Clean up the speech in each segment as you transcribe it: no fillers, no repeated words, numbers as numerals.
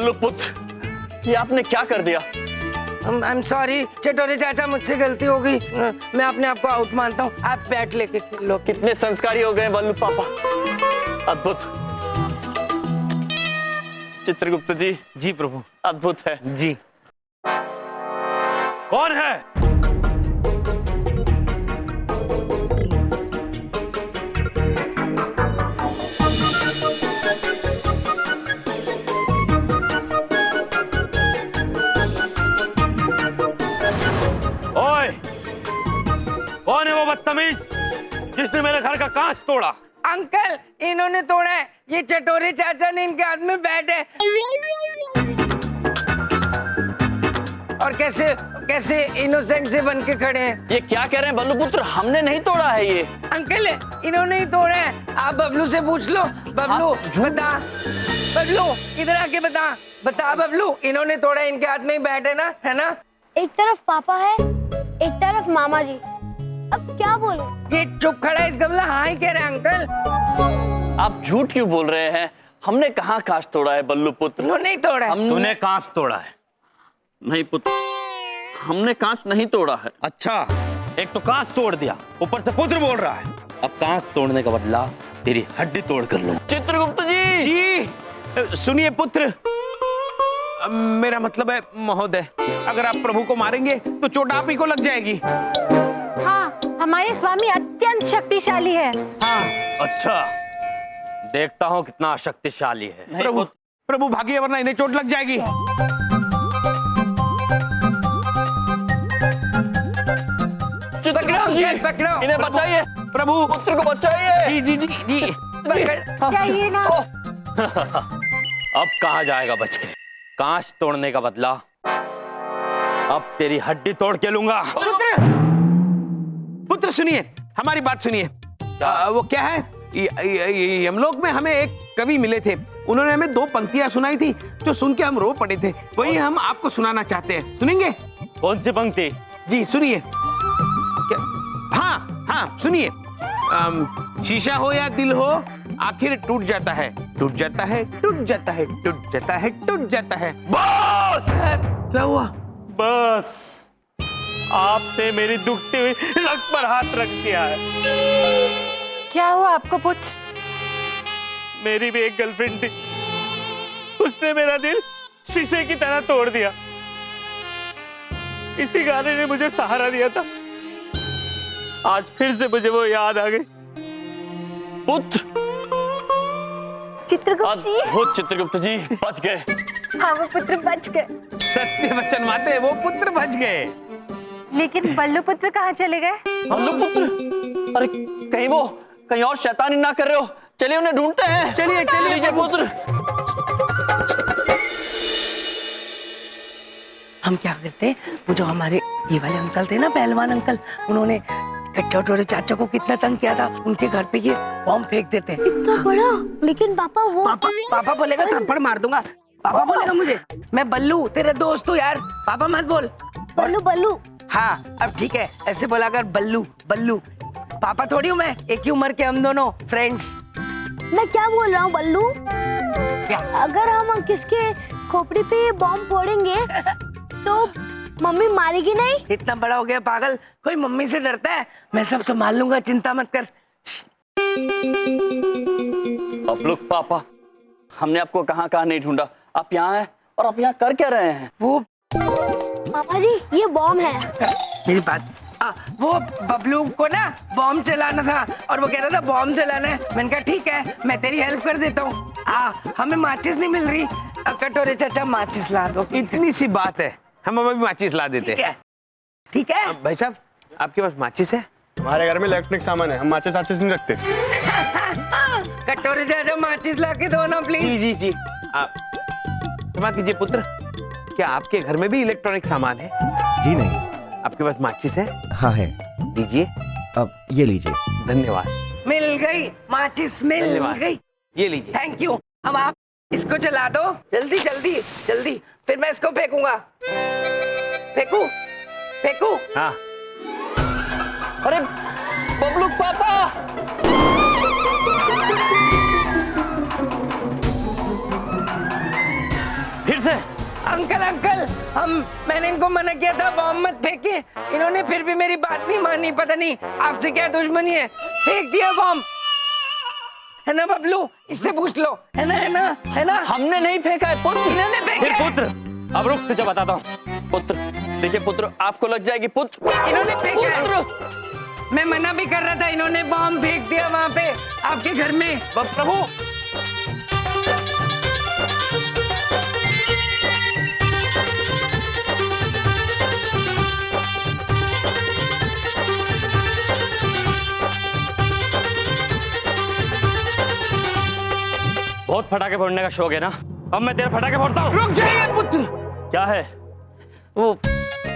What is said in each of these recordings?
बल्लू पुत्र, ये आपने क्या कर दिया? आई एम सॉरी चटोरे चाचा, मुझसे गलती हो गई। मैं अपने आप को आउट मानता हूँ। आप बैट लेके खेल लो। कितने संस्कारी हो गए बल्लू पापा, अद्भुत। चित्रगुप्त जी। जी प्रभु। अद्भुत है जी। कौन है? ओए, कौन है वो बदतमीज जिसने मेरे घर का कांच तोड़ा? अंकल, इन्होंने तोड़ा है। ये चटोरे चाचा ने इनके हाथ में बैट है। और कैसे कैसे इनोसेंट से बन के खड़े हैं। ये क्या कह रहे हैं बल्लू पुत्र? हमने नहीं तोड़ा है ये। अंकल, इन्होंने ही तोड़ा है। आप बबलू से पूछ लो। बबलू बता, बबलू इधर आके बता, बता बबलू, इन्होंने तोड़ा है। इनके हाथ में ही बैट है ना, है ना? एक तरफ पापा है, एक तरफ मामा जी। अब क्या बोलूं? ये चुप खड़ा है इस गमला। हाँ ही कह रहे हैं अंकल। आप झूठ क्यों बोल रहे हैं? हमने कहाँ कांच तोड़ा है बल्लू पुत्र? इन्होंने ही तोड़ा है। तूने कांच तोड़ा है? नहीं पुत्र, हमने कांच नहीं तोड़ा है। अच्छा, एक तो कांच तोड़ दिया, ऊपर से पुत्र बोल रहा है। अब कांच तोड़ने का बदला तेरी हड्डी तोड़ कर लूं। चित्रगुप्त जी। जी सुनिए पुत्र, मेरा मतलब है महोदय, अगर आप प्रभु को मारेंगे तो चोट आप ही को लग जाएगी। हाँ, हमारे स्वामी अत्यंत शक्तिशाली है। हाँ अच्छा, देखता हूँ कितना शक्तिशाली है। प्रभु, प्रभु भागिए वरना इन्हें चोट लग जाएगी। पकड़ो अंकल, पकड़ो। इन्हें बचाइए, प्रभु पुत्र को बचाइए। जी जी जी जी। चाहिए ना। अब कहाँ जाएगा बच के? कांच तोड़ने का बदला अब तेरी हड्डी तोड़ के लूंगा। पुत्र, पुत्र सुनिए, हमारी बात सुनिए। वो क्या है, यमलोक में हमें एक कवि मिले थे। उन्होंने हमें 2 पंक्तियां सुनाई थी जो सुन के हम रो पड़े थे। वही हम आपको सुनाना चाहते हैं। सुनेंगे? कौन सी पंक्ति? जी सुनिए। हाँ हाँ सुनिए। शीशा हो या दिल हो, आखिर टूट जाता है, टूट जाता है, टूट जाता है, टूट जाता है, टूट जाता है। बस! क्या हुआ? बस, आपने मेरी दुखती हुई रग पर हाथ रख दिया है। क्या हुआ आपको पुत्र? मेरी भी एक गर्लफ्रेंड थी, उसने मेरा दिल शीशे की तरह तोड़ दिया। इसी गाने ने मुझे सहारा दिया था। आज फिर से मुझे वो याद आ गई। पुत्र, चित्रगुप्त जी। अद्भुत चित्रगुप्त जी, बच गए। हाँ, वो पुत्र बच गए। सत्य वचन माते, वो पुत्र बच गए। लेकिन बल्लू पुत्र कहाँ चले गए? बल्लू पुत्र, अरे कहीं वो कहीं और शैतानी ना कर रहे हो? चलिए उन्हें ढूंढते हैं। चलिए चलिए लीजिए पुत्र। हम क्या करते, वो जो हमारे ये वाले अंकल थे ना, पहलवान अंकल, उन्होंने चटोरे चाचा को कितना तंग किया था, उनके घर पे ये बॉम्ब फेंक देते। इतना बड़ा? लेकिन पापा वो पापा बोलेगा थप्पड़ मार दूंगा। पापा बोलेगा मुझे, मैं बल्लू तेरे दोस्त हूँ यार, पापा मत बोल। बल्लू बल्लू। हाँ अब ठीक है, ऐसे बोला कर, बल्लू बल्लू। पापा थोड़ी हूँ मैं, एक ही उम्र के हम दोनों फ्रेंड्स। मैं क्या बोल रहा हूँ बल्लू? क्या? अगर हम किसके खोपड़ी पे बॉम्ब फोड़ेंगे तो मम्मी मारेगी नहीं? इतना बड़ा हो गया पागल, कोई मम्मी से डरता है? मैं सब संभाल लूंगा, चिंता मत कर। अब लोग पापा, हमने आपको कहाँ कहाँ नहीं ढूंढा, आप यहाँ हैं और आप यहाँ कर क्या रहे हैं? वो पापा जी, ये बॉम्ब है। मेरी बात, वो बबलू को ना बॉम्ब चलाना था और वो कह रहा था बॉम्ब चलाना है। मैंने कहा ठीक है, मैं तेरी हेल्प कर देता हूँ। हमें माचिस नहीं मिल रही, कटोरे चाचा माचिस ला दो। इतनी सी बात है, हम अभी माचिस ला देते हैं। ठीक है भाई साहब, आपके पास माचिस है? हमारे घर में इलेक्ट्रिक सामान है, हम माचिस वाचिस नहीं रखते। कटोरे चाचा माचिस ला के दो ना प्लीज। जी जी जी। क्षमा कीजिए पुत्र, क्या आपके घर में भी इलेक्ट्रॉनिक सामान है? जी नहीं। आपके पास माचिस है? हाँ है। दीजिए। अब ये लीजिए। धन्यवाद। मिल गई माचिस, मिल धन्यवाद। गई। ये लीजिए। Thank you. अब आप इसको चला दो, जल्दी जल्दी जल्दी, फिर मैं इसको फेंकूंगा। फेंकू फेंकू। हाँ। अरे बबलू पापा, फिर अंकल अंकल मैंने इनको मना किया था बॉम्ब मत फेंके, इन्होंने फिर भी मेरी बात नहीं मानी। पता नहीं आपसे क्या दुश्मनी है, फेंक दिया बॉम्ब। है ना बबलू, इससे पूछ लो। है ना है ना है ना? हमने नहीं फेंका है पुत्र। इन्होंने फिर फेंका है। पुत्र, अब रुक तुझे बताता हूँ। पुत्र देखिए पुत्र, आपको लग जाएगी पुत्र। इन्होंने फेंका है। मैं मना भी कर रहा था, इन्होंने बॉम्ब फेंक दिया वहाँ पे आपके घर में। प्रभु बहुत फटाके फोड़ने का शौक है ना, अब मैं तेरे फटाके फोड़ता हूँ। रुक जाइए पुत्र। क्या है? वो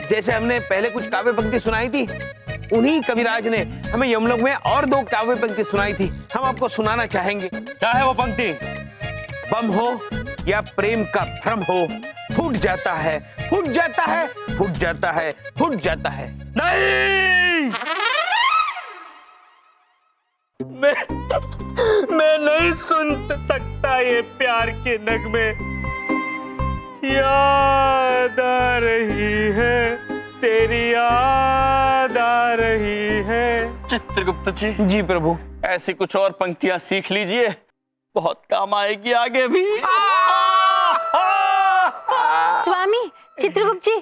जैसे हमने पहले कुछ काव्य पंक्ति सुनाई थी, उन्हीं कविराज ने हमें यमलोक में और 2 काव्य पंक्ति सुनाई थी, हम आपको सुनाना चाहेंगे। क्या है वो पंक्ति? बम हो या प्रेम का भ्रम हो, फूट जाता है, फूट जाता है, फूट जाता है, फूट जाता है। नहीं, मैं नहीं सुन सकता ये प्यार के नगमे। याद आ रही है, तेरी याद आ रही है। चित्रगुप्त जी, जी प्रभु। ऐसी कुछ और पंक्तियां सीख लीजिए, बहुत काम आएगी आगे भी। स्वामी चित्रगुप्त जी,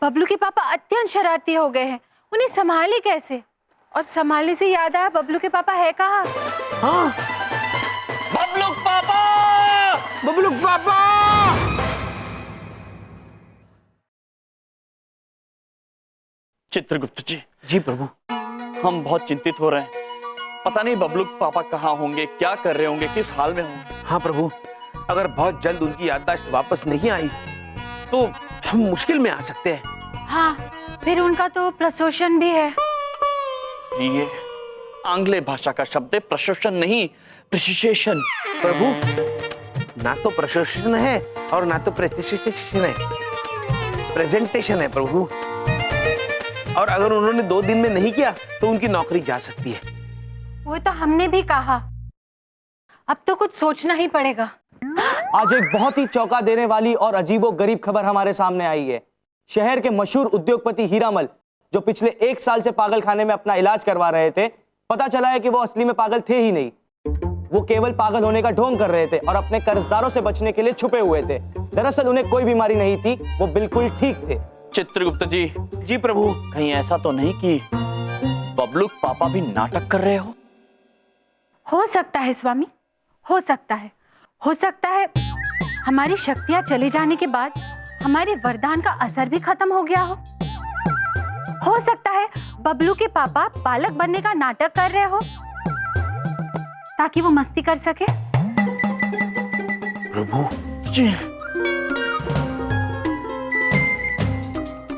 बबलू के पापा अत्यंत शरारती हो गए हैं, उन्हें संभाले कैसे? और संभालने से याद आया, बबलू के पापा है कहाँ? हाँ, बबलू पापा, बबलू पापा। चित्रगुप्त जी, जी प्रभु। हम बहुत चिंतित हो रहे हैं। पता नहीं बबलू पापा कहाँ होंगे, क्या कर रहे होंगे, किस हाल में होंगे। हाँ प्रभु, अगर बहुत जल्द उनकी याददाश्त वापस नहीं आई तो हम मुश्किल में आ सकते हैं। हाँ, फिर उनका तो प्रशोषण भी है। ये आंग्ल भाषा का शब्द है, प्रशोषण नहीं, प्रिसिशन। प्रभु, ना तो प्रशोषण है और ना तो प्रेसिशन है, प्रेजेंटेशन है प्रभु। और अगर उन्होंने 2 दिन में नहीं किया तो उनकी नौकरी जा सकती है। वो तो हमने भी कहा, अब तो कुछ सोचना ही पड़ेगा। आज एक बहुत ही चौंका देने वाली और अजीबोगरीब खबर हमारे सामने आई है। शहर के मशहूर उद्योगपति हीरामल, जो पिछले 1 साल से पागल खाने में अपना इलाज करवा रहे थे, पता चला है कि वो असली में पागल थे ही नहीं। वो केवल पागल होने का ढोंग कर रहे थे और अपने कर्जदारों से बचने के लिए छुपे हुए थे। दरअसल उन्हें कोई बीमारी नहीं थी, वो बिल्कुल ठीक थे। चित्रगुप्त जी, जी प्रभु। कहीं ऐसा तो नहीं कि बबलू पापा भी नाटक कर रहे हो सकता है स्वामी, हो सकता है। हो सकता है हमारी शक्तियां चले जाने के बाद हमारे वरदान का असर भी खत्म हो गया हो। हो सकता है बबलू के पापा बालक बनने का नाटक कर रहे हो ताकि वो मस्ती कर सके। प्रभु जी।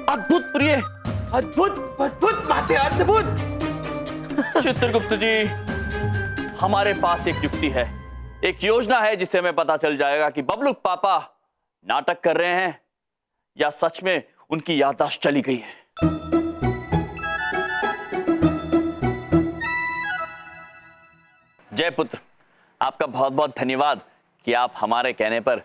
अद्भुत प्रिय, अद्भुत अद्भुत माते, अद्भुत। चित्रगुप्त जी, हमारे पास एक युक्ति है, एक योजना है जिससे हमें पता चल जाएगा कि बबलू पापा नाटक कर रहे हैं या सच में उनकी याददाश्त चली गई है। जय पुत्र, आपका बहुत बहुत धन्यवाद कि आप हमारे कहने पर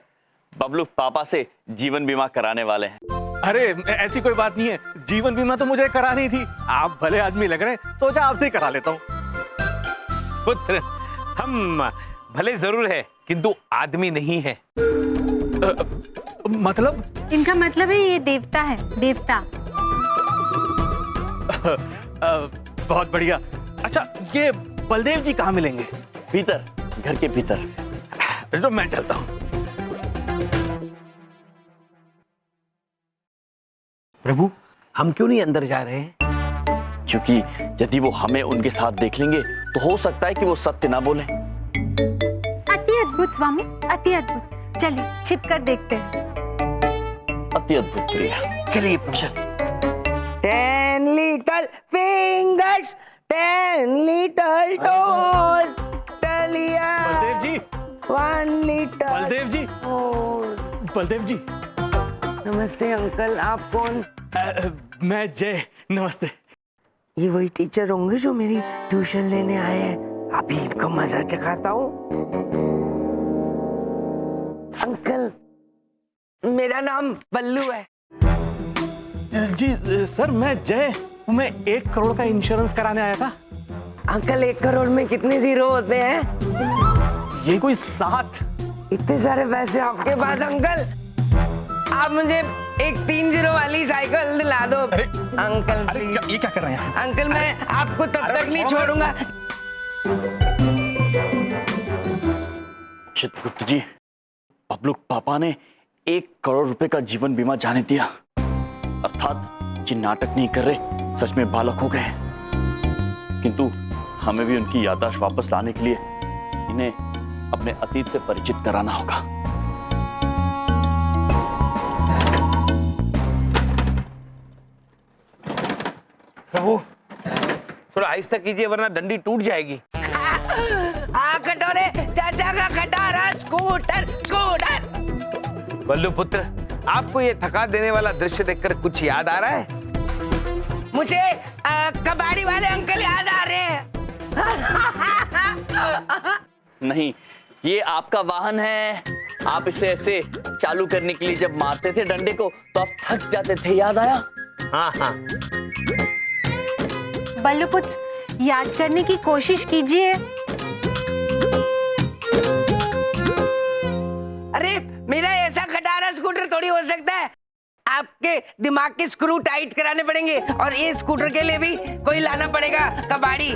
बबलू पापा से जीवन बीमा कराने वाले हैं। अरे ऐसी कोई बात नहीं है, जीवन बीमा तो मुझे करानी थी। आप भले आदमी लग रहे हैं, सोचा आपसे ही करा लेता हूँ। पुत्र, हम भले जरूर है किंतु आदमी नहीं है। मतलब? इनका मतलब है ये देवता है, देवता। बहुत बढ़िया। अच्छा, ये बलदेव जी कहाँ मिलेंगे? भीतर, घर के भीतर। तो मैं चलता हूँ। प्रभु, हम क्यों नहीं अंदर जा रहे हैं? क्योंकि यदि वो हमें उनके साथ देख लेंगे तो हो सकता है कि वो सत्य ना बोले। अति अद्भुत स्वामी, अति अद्भुत। चलिए छिप कर देखते हैं। अति अद्भुत प्रिया, चलिए। 10 little fingers, 10 little toes, टलिया। Baldev जी, 1 little। बलदेव जी, बलदेव जी। नमस्ते अंकल, आप कौन? मैं जय। नमस्ते। ये वही टीचर होंगे जो मेरी ट्यूशन लेने आए हैं। अभी इनको मजा चखाता हूँ। अंकल, मेरा नाम बल्लू है। जी सर, मैं जय हूं। मैं 1 करोड़ का इंश्योरेंस कराने आया था। अंकल 1 करोड़ में कितने जीरो होते हैं? ये कोई 7। इतने सारे पैसे आपके पास अंकल? आप मुझे एक 3 जीरो वाली साइकिल दिला दो अरे, अंकल अरे प्लीज। ये क्या कर रहे हैं? अंकल मैं आपको तब अरे, तक नहीं छोड़ो। छोड़ूंगा। चित्रगुप्त जी, बबलूक पापा ने 1 करोड़ रुपए का जीवन बीमा जाने दिया। अर्थात ये नाटक नहीं कर रहे, सच में बालक हो गए हैं। किंतु हमें भी उनकी याददाश्त वापस लाने के लिए इन्हें अपने अतीत से परिचित कराना होगा। प्रभु, थोड़ा आहिस्ता कीजिए वरना डंडी टूट जाएगी। हाँ कटोरे चाचा का खटारा स्कूटर स्कूटर। बल्लू पुत्र, आपको ये थका देने वाला दृश्य देखकर कुछ याद आ रहा है? मुझे कबाड़ी वाले अंकल याद आ रहे हैं। नहीं, ये आपका वाहन है। आप इसे ऐसे चालू करने के लिए जब मारते थे डंडे को तो आप थक जाते थे, याद आया? हाँ हाँ। बल्लू पुत्र, याद करने की कोशिश कीजिए। अरे मेरा ऐसा खटारा स्कूटर थोड़ी हो सकता है। आपके दिमाग के स्क्रू टाइट कराने पड़ेंगे और इस स्कूटर के लिए भी कोई लाना पड़ेगा कबाड़ी,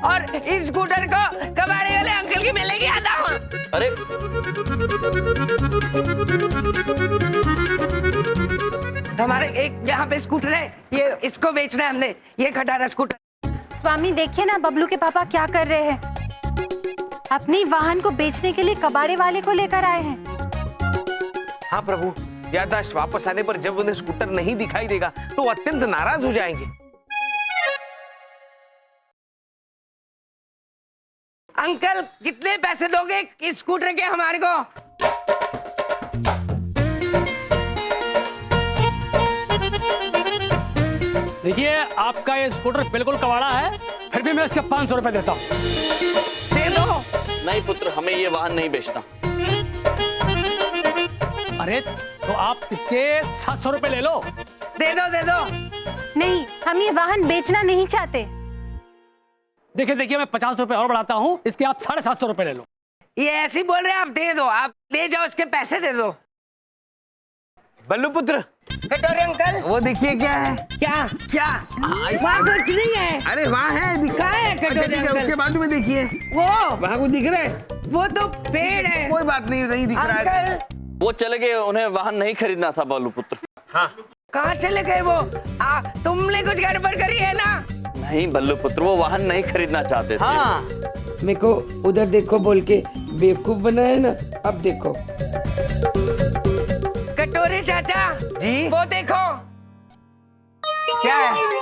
और इस स्कूटर को कबाड़ी वाले अंकल की मिलेगी आता हूँ। अरे हमारे एक यहाँ पे स्कूटर है, ये इसको बेचना है हमने, ये खटारा स्कूटर। स्वामी देखिए ना बबलू के पापा क्या कर रहे हैं। अपनी वाहन को बेचने के लिए कबाड़े वाले को लेकर आए हैं। हाँ प्रभु, याददाश्त वापस आने पर जब उन्हें स्कूटर नहीं दिखाई देगा तो वो अत्यंत नाराज हो जाएंगे। अंकल कितने पैसे दोगे इस स्कूटर के हमारे को? देखिए, आपका ये स्कूटर बिल्कुल कबाड़ा है, फिर भी मैं इसके 500 रुपए देता हूँ। दे दो। नहीं पुत्र, हमें ये वाहन नहीं बेचना। अरे तो आप इसके 700 रुपए ले लो। दे दो दे दो। नहीं, हम ये वाहन बेचना नहीं चाहते। देखिए देखिए, मैं 50 रुपए और बढ़ाता हूँ, इसके आप 750 रुपए ले लो। ये ऐसे ही बोल रहे हैं, आप दे दो, आप ले जाओ, उसके पैसे दे दो। बल्लू पुत्र, कटोरे अंकल, वो देखिए क्या है। क्या क्या? वहाँ कुछ नहीं है। अरे वहाँ है, कहाँ है अच्छा, कटोरे ठीक है, अंकल? उसके बाजू में देखिए, वो वहाँ कुछ दिख रहा है? वो तो पेड़ है। कोई बात नहीं, नहीं दिख रहा है। अंकल वो चले गए, उन्हें वाहन नहीं खरीदना था बबलू पुत्र। हाँ, कहाँ चले गए वो? तुमने कुछ गड़बड़ करी है ना? नहीं बल्लू पुत्र, वो वाहन नहीं खरीदना चाहते थे। हाँ, मेरे को उधर देखो बोल के बेवकूफ बनाया ना, अब देखो। कटोरे चाचा जी? वो देखो। क्या है?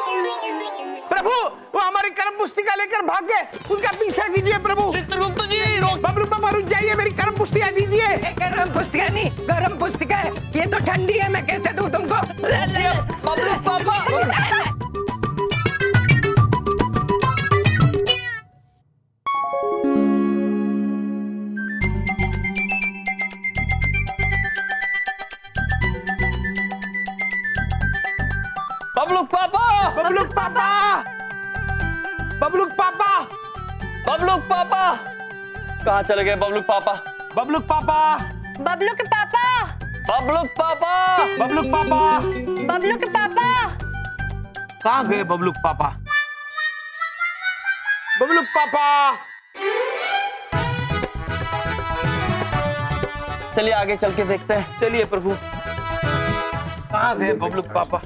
प्रभु, वो हमारी कर्म पुस्तिका लेकर भाग गए, उनका पीछा कीजिए प्रभु। चित्रगुप्त जी रोक। बबलू पापा रुक जाइए, मेरी कर्म पुस्तिका दीजिए। गरम पुस्तिका नहीं, गरम पुस्तिका है। ये तो ठंडी है, मैं कैसे दूं तुमको? बबलू पापा। बबलू पापा। बबलू पापा, बबलू पापा, बबलू पापा कहाँ चले गए? बबलू पापा, बबलू पापा, बबलू के पापा, बबलू पापा, बबलू पापा, बबलू के पापा। कहाँ गए बबलू पापा? बबलू पापा, चलिए आगे चल के देखते हैं। चलिए प्रभु, कहाँ गए बबलू पापा?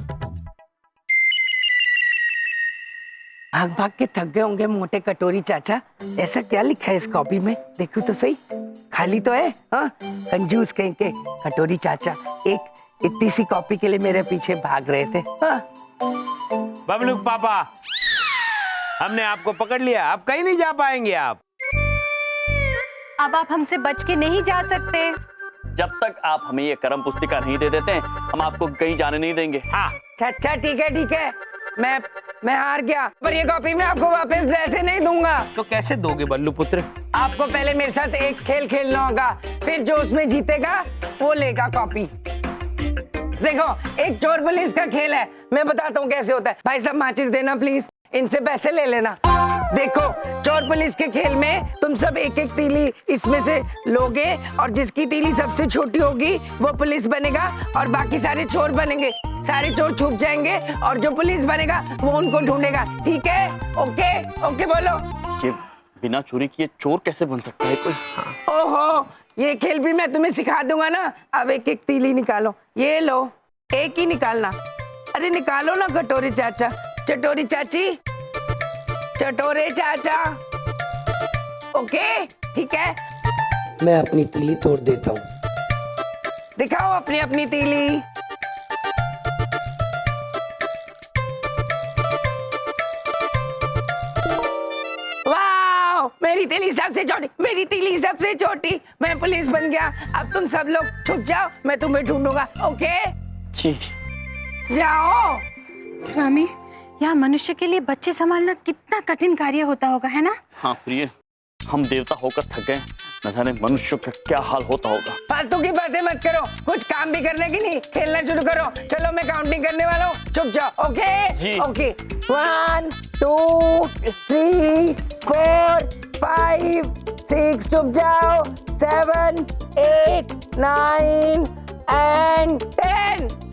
भाग भाग के थक गए होंगे मोटे कटोरी चाचा। ऐसा क्या लिखा है इस कॉपी में? देखो तो सही, खाली तो है। हाँ, कंजूस कहीं के कटोरी चाचा, एक इतनी सी कॉपी के लिए मेरे पीछे भाग रहे थे। हाँ। बबलू पापा, हमने आपको पकड़ लिया, आप कहीं नहीं जा पाएंगे। आप अब आप हमसे बच के नहीं जा सकते। जब तक आप हमें ये कर्म पुस्तिका नहीं दे देते हम आपको कहीं जाने नहीं देंगे। हाँ, अच्छा ठीक है ठीक है, मैं हार गया, पर ये कॉपी मैं आपको वापस ऐसे नहीं दूंगा। तो कैसे दोगे बल्लू पुत्र? आपको पहले मेरे साथ एक खेल खेलना होगा, फिर जो उसमें जीतेगा वो लेगा कॉपी। देखो, एक चोर पुलिस का खेल है, मैं बताता हूँ कैसे होता है। भाई साहब माचिस देना प्लीज, इनसे पैसे ले लेना। देखो, चोर पुलिस के खेल में तुम सब एक एक तीली इसमें से लोगे और जिसकी तीली सबसे छोटी होगी वो पुलिस बनेगा और बाकी सारे चोर बनेंगे। सारे चोर छुप जाएंगे और जो पुलिस बनेगा वो उनको ढूंढेगा। ठीक है? ओके ओके बोलो। ये बिना चोरी किए चोर कैसे बन सकता है कोई? ओहो, ये खेल भी मैं तुम्हें सिखा दूंगा ना। अब एक एक तीली निकालो, ये लो, एक ही निकालना। अरे निकालो ना कटोरी चाचा, चटोरी चाची, चटोरे चाचा। ओके ठीक है, मैं अपनी तीली तोड़ देता हूँ। दिखाओ अपनी अपनी तीली। वाह, मेरी तीली सबसे छोटी, मेरी तीली सबसे छोटी। मैं पुलिस बन गया। अब तुम सब लोग छुप जाओ, मैं तुम्हें ढूंढूंगा। ओके जी। जाओ। स्वामी, यहाँ मनुष्य के लिए बच्चे संभालना कितना कठिन कार्य होता होगा, है ना? हाँ प्रिय, हम देवता होकर थक गए, न जाने मनुष्यों का क्या हाल होता होगा। फालतू की बातें मत करो, कुछ काम भी करने की नहीं, खेलना शुरू करो। चलो मैं काउंटिंग करने वाला हूँ, चुप जाओ। ओके जी। ओके, 1 2 3 4 5 6, चुप जाओ, 7 8 9 and 10।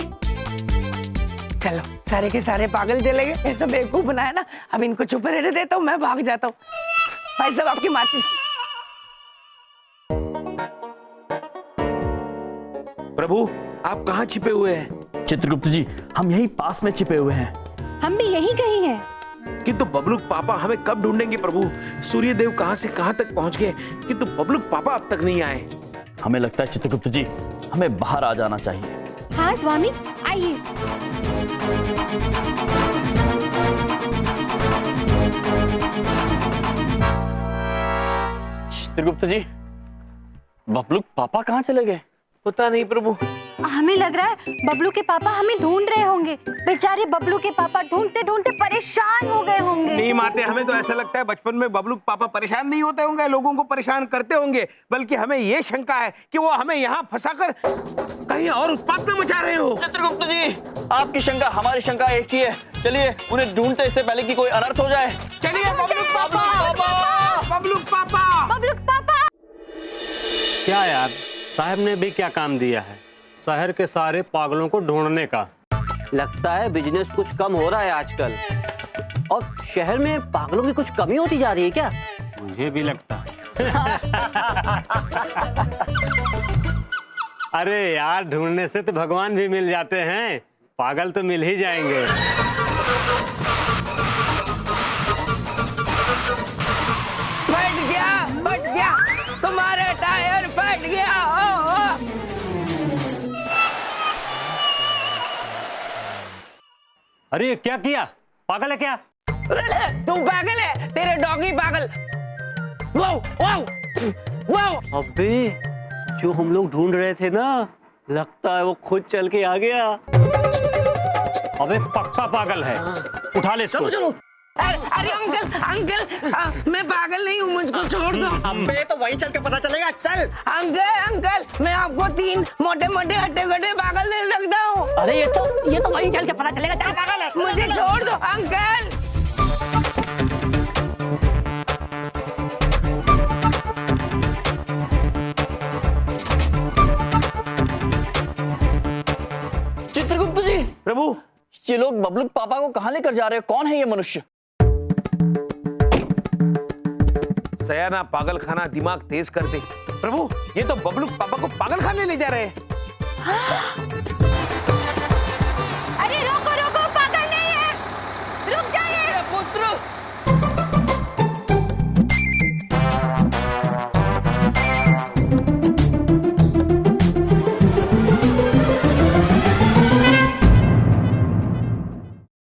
चलो, सारे के सारे पागल चले गए। ऐसा बेवकूफ बनाया ना, अब इनको चुप रहने देता हूँ, मैं भाग जाता हूँ। भाई साहब आपकी माचिस। प्रभु, आप कहाँ छिपे हुए हैं? चित्रगुप्त जी, हम यहीं पास में छिपे हुए हैं। हम भी यही कहीं हैं। किंतु बबलूक पापा हमें कब ढूंढेंगे प्रभु? सूर्यदेव कहाँ से कहाँ तक पहुँच गए, किंतु बबलूक पापा अब तक नहीं आए। हमें लगता है चित्रगुप्त जी, हमें बाहर आ जाना चाहिए। हाँ स्वामी, आइए। चित्रगुप्त जी, बबलूक पापा कहाँ चले गए? पता नहीं प्रभु। हमें लग रहा है बबलू के पापा हमें ढूंढ रहे होंगे। बेचारे बबलू के पापा ढूंढते ढूंढते परेशान हो गए होंगे। नहीं माते, हमें तो ऐसा लगता है बचपन में बबलूक पापा परेशान नहीं होते होंगे, लोगों को परेशान करते होंगे, बल्कि हमें ये शंका है कि वो हमें यहाँ फंसाकर कहीं और उत्पात न मचा रहे हो। चित्रगुप्त जी, आपकी शंका हमारी शंका एक ही है। चलिए उन्हें ढूंढते इससे पहले कि कोई अनर्थ हो जाए। चलिए बबलूक पापा, बबलूक पापा। बबलू पापा। क्या यार, साहब ने भी क्या काम दिया है, शहर के सारे पागलों को ढूंढने का। लगता है बिजनेस कुछ कम हो रहा है आजकल, और शहर में पागलों की कुछ कमी होती जा रही है क्या? मुझे भी लगता है। अरे यार, ढूंढने से तो भगवान भी मिल जाते हैं, पागल तो मिल ही जाएंगे। फट गया, तुम्हारा टायर फट गया। अरे क्या किया, पागल है क्या? तू पागल है, तेरे डॉगी पागल। Wow wow wow. अबे, जो हम लोग ढूंढ रहे थे ना, लगता है वो खुद चल के आ गया। अबे पक्का पागल है, उठा ले इसको। चलो। अरे अंकल, मैं पागल नहीं हूँ, मुझको छोड़ दो। अबे तो वहीं चल के पता चलेगा, चल। अंकल, मैं आपको 3 मोटे मोटे हट्टे कट्टे पागल दे सकता हूँ। अरे ये तो वहीं चल के पता चलेगा, चल पागल है। मुझे छोड़ दो अंकल। चित्रगुप्त जी, प्रभु, ये लोग बबलूक पापा को कहाँ लेकर जा रहे हैं? कौन है ये मनुष्य? सयाना पागल खाना दिमाग तेज कर दे। प्रभु, ये तो बबलूक पापा को पागल खाने ले जा रहे हैं।